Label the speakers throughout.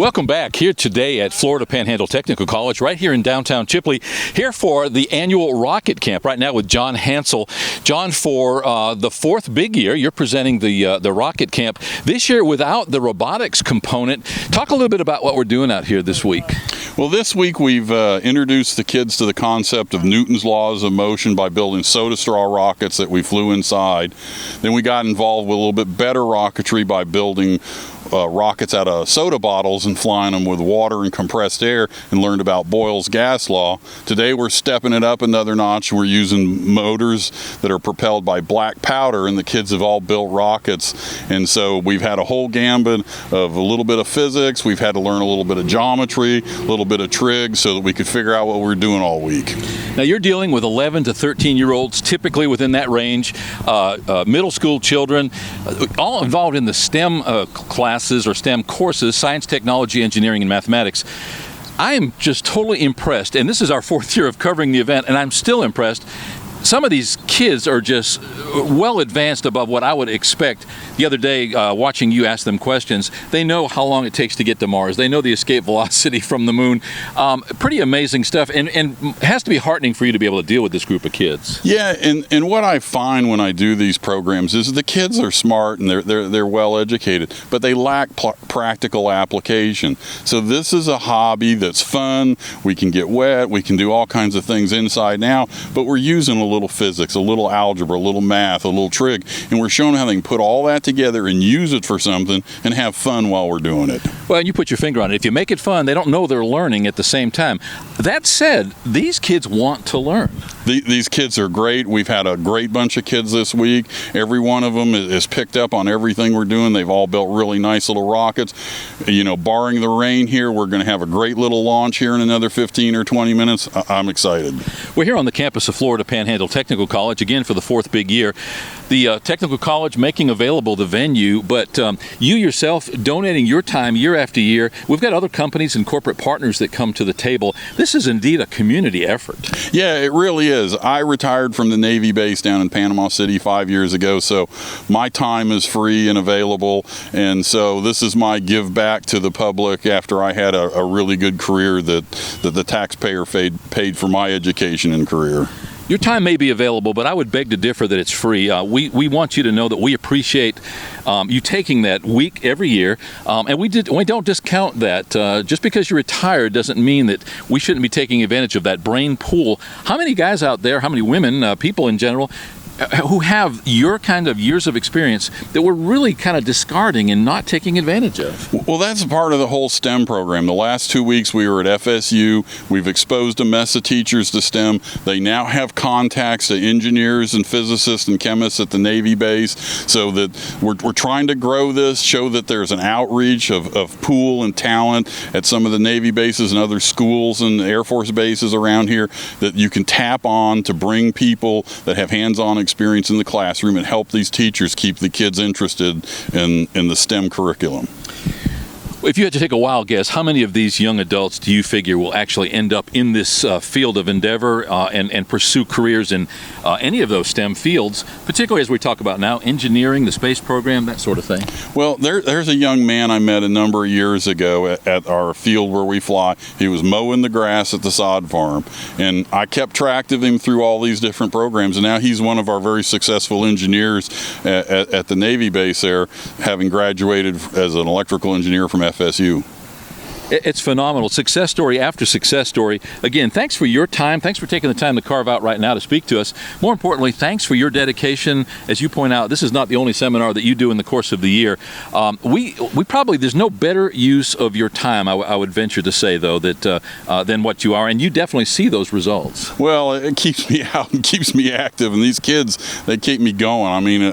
Speaker 1: Welcome back here today at Florida Panhandle Technical College, right here in downtown Chipley, here for the annual rocket camp. Right now with John Hansel. John, for the fourth big year, you're presenting the rocket camp this year without the robotics component. Talk a little bit about what we're doing out here this week.
Speaker 2: Well, this week we've introduced the kids to the concept of Newton's laws of motion by building soda straw rockets that we flew inside. Then we got involved with a little bit better rocketry by building rockets out of soda bottles and flying them with water and compressed air, and learned about Boyle's gas law. Today we're stepping it up another notch. We're using motors that are propelled by black powder, and the kids have all built rockets. And so we've had a whole gambit of a little bit of physics. We've had to learn a little bit of geometry, a little bit of trig, so that we could figure out what we're doing all week.
Speaker 1: Now you're dealing with 11 to 13-year-olds, typically within that range, middle school children, all involved in the STEM classes or STEM courses, science, technology, engineering, and mathematics. I am just totally impressed, and this is our fourth year of covering the event, and I'm still impressed. Some of these kids are just well advanced above what I would expect. The other day, watching you ask them questions, they know how long it takes to get to Mars. They know the escape velocity from the moon. Pretty amazing stuff, and it has to be heartening for you to be able to deal with this group of kids.
Speaker 2: Yeah, and what I find when I do these programs is the kids are smart and they're well educated, but they lack practical application. So this is a hobby that's fun. We can get wet. We can do all kinds of things inside now, but we're using a little physics, a little algebra, a little math, a little trig, and we're showing how they can put all that together and use it for something and have fun while we're doing it.
Speaker 1: Well, and you put your finger on it. If you make it fun, they don't know they're learning at the same time. That said, these kids want to learn.
Speaker 2: These kids are great. We've had a great bunch of kids this week. Every one of them is picked up on everything we're doing. They've all built really nice little rockets. You know, barring the rain here, we're going to have a great little launch here in another 15 or 20 minutes. I'm excited.
Speaker 1: We're here on the campus of Florida Panhandle Technical College, again for the fourth big year. The Technical College making available the venue, but you yourself donating your time year after year. We've got other companies and corporate partners that come to the table. This is indeed a community effort.
Speaker 2: Yeah, it really is. I retired from the Navy base down in Panama City 5 years ago, so my time is free and available, and so this is my give back to the public after I had a really good career that the taxpayer paid for my education and career.
Speaker 1: Your time may be available, but I would beg to differ that it's free. We want you to know that we appreciate you taking that week every year, and we don't discount that. Just because you're retired doesn't mean that we shouldn't be taking advantage of that brain pool. How many guys out there, how many women, people in general, who have your kind of years of experience that we're really kind of discarding and not taking advantage of?
Speaker 2: Well, that's part of the whole STEM program. The last 2 weeks we were at FSU. We've exposed a mess of teachers to STEM. They now have contacts to engineers and physicists and chemists at the Navy base, so that we're trying to grow this, show that there's an outreach of pool and talent at some of the Navy bases and other schools and Air Force bases around here that you can tap on to bring people that have hands-on experience in the classroom and help these teachers keep the kids interested in the STEM curriculum.
Speaker 1: If you had to take a wild guess, how many of these young adults do you figure will actually end up in this field of endeavor and pursue careers in any of those STEM fields, particularly as we talk about now, engineering, the space program, that sort of thing?
Speaker 2: Well, there's a young man I met a number of years ago at our field where we fly. He was mowing the grass at the sod farm, and I kept track of him through all these different programs, and now he's one of our very successful engineers at the Navy base there, having graduated as an electrical engineer from FSU.
Speaker 1: It's phenomenal. Success story after success story. Again, thanks for your time. Thanks for taking the time to carve out right now to speak to us. More importantly, thanks for your dedication. As you point out, this is not the only seminar that you do in the course of the year. We probably, there's no better use of your time, I would venture to say, though, that than what you are, and you definitely see those results.
Speaker 2: Well, it keeps me out and keeps me active, and these kids, they keep me going. I mean,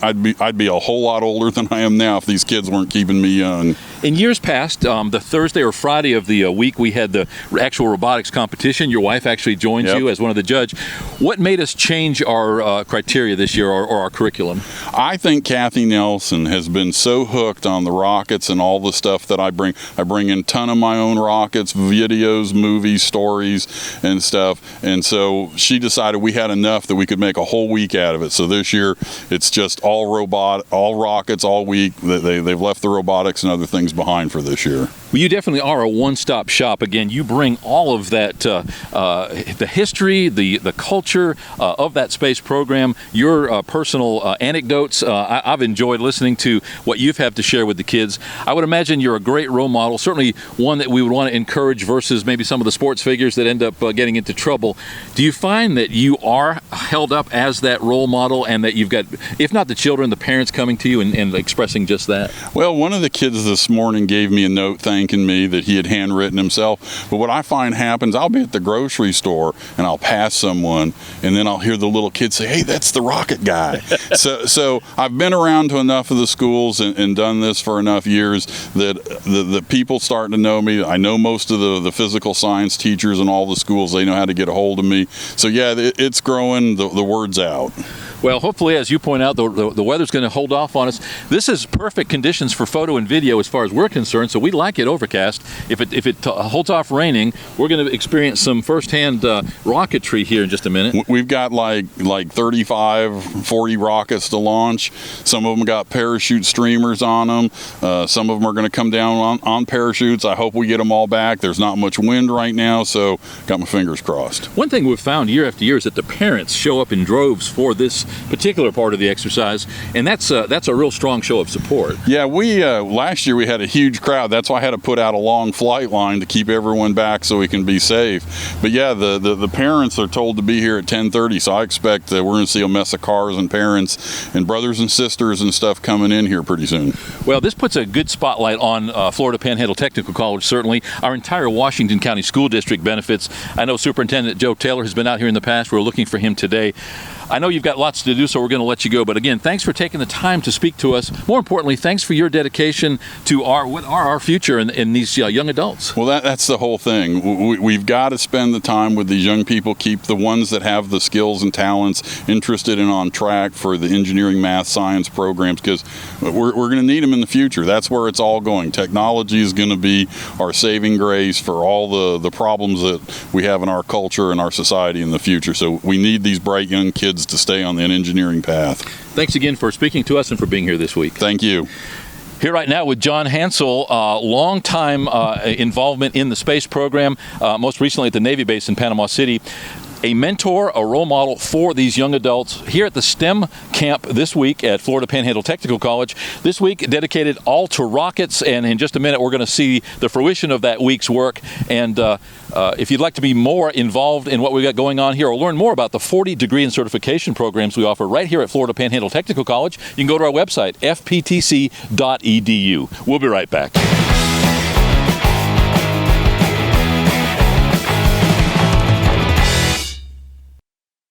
Speaker 2: I'd be a whole lot older than I am now if these kids weren't keeping me young.
Speaker 1: In years past, the Thursday or Friday of the week, we had the actual robotics competition. Your wife actually joined you as one of the judges. What made us change our criteria this year, or our curriculum?
Speaker 2: I think Kathy Nelson has been so hooked on the rockets and all the stuff that I bring. I bring in a ton of my own rockets, videos, movies, stories, and stuff. And so she decided we had enough that we could make a whole week out of it. So this year, it's just all rockets all week. They've left the robotics and other things things behind for this year.
Speaker 1: Well, you definitely are a one-stop shop. Again, you bring all of that, the history, the culture of that space program, your personal anecdotes. I've enjoyed listening to what you've had to share with the kids. I would imagine you're a great role model, certainly one that we would want to encourage versus maybe some of the sports figures that end up getting into trouble. Do you find that you are held up as that role model and that you've got, if not the children, the parents coming to you and expressing just that?
Speaker 2: Well, one of the kids this morning gave me a note thanking me that he had handwritten himself. But what I find happens, I'll be at the grocery store and I'll pass someone and then I'll hear the little kid say, "Hey, that's the rocket guy." so I've been around to enough of the schools and done this for enough years that the people starting to know me. I know most of the physical science teachers in all the schools. They know how to get a hold of me. So yeah, it's growing. The word's out.
Speaker 1: Well, hopefully, as you point out, the weather's going to hold off on us. This is perfect conditions for photo and video as far as we're concerned, so we like it overcast. If it holds off raining, we're going to experience some firsthand rocketry here in just a minute.
Speaker 2: We've got like 35, 40 rockets to launch. Some of them got parachute streamers on them. Some of them are going to come down on parachutes. I hope we get them all back. There's not much wind right now, so got my fingers crossed.
Speaker 1: One thing we've found year after year is that the parents show up in droves for this particular part of the exercise, and that's a real strong show of support.
Speaker 2: Yeah, we last year we had a huge crowd. That's why I had to put out a long flight line to keep everyone back so we can be safe. But yeah, the parents are told to be here at 10:30, so I expect that we're going to see a mess of cars and parents and brothers and sisters and stuff coming in here pretty soon.
Speaker 1: Well, this puts a good spotlight on Florida Panhandle Technical College, certainly. Our entire Washington County School District benefits. I know Superintendent Joe Taylor has been out here in the past. We're looking for him today. I know you've got lots to do, so we're going to let you go. But again, thanks for taking the time to speak to us. More importantly, thanks for your dedication to our future in these young adults.
Speaker 2: Well, that's the whole thing. We've got to spend the time with these young people, keep the ones that have the skills and talents interested and on track for the engineering, math, science programs, because we're going to need them in the future. That's where it's all going. Technology is going to be our saving grace for all the problems that we have in our culture and our society in the future. So we need these bright young kids to stay on that engineering path.
Speaker 1: Thanks again for speaking to us and for being here this week.
Speaker 2: Thank you.
Speaker 1: Here right now with John Hansel, long-time involvement in the space program, most recently at the Navy base in Panama City. A mentor, a role model for these young adults here at the STEM camp this week at Florida Panhandle Technical College. This week dedicated all to rockets, and in just a minute we're going to see the fruition of that week's work. And if you'd like to be more involved in what we've got going on here or learn more about the 40 degree and certification programs we offer right here at Florida Panhandle Technical College, you can go to our website, fptc.edu. We'll be right back.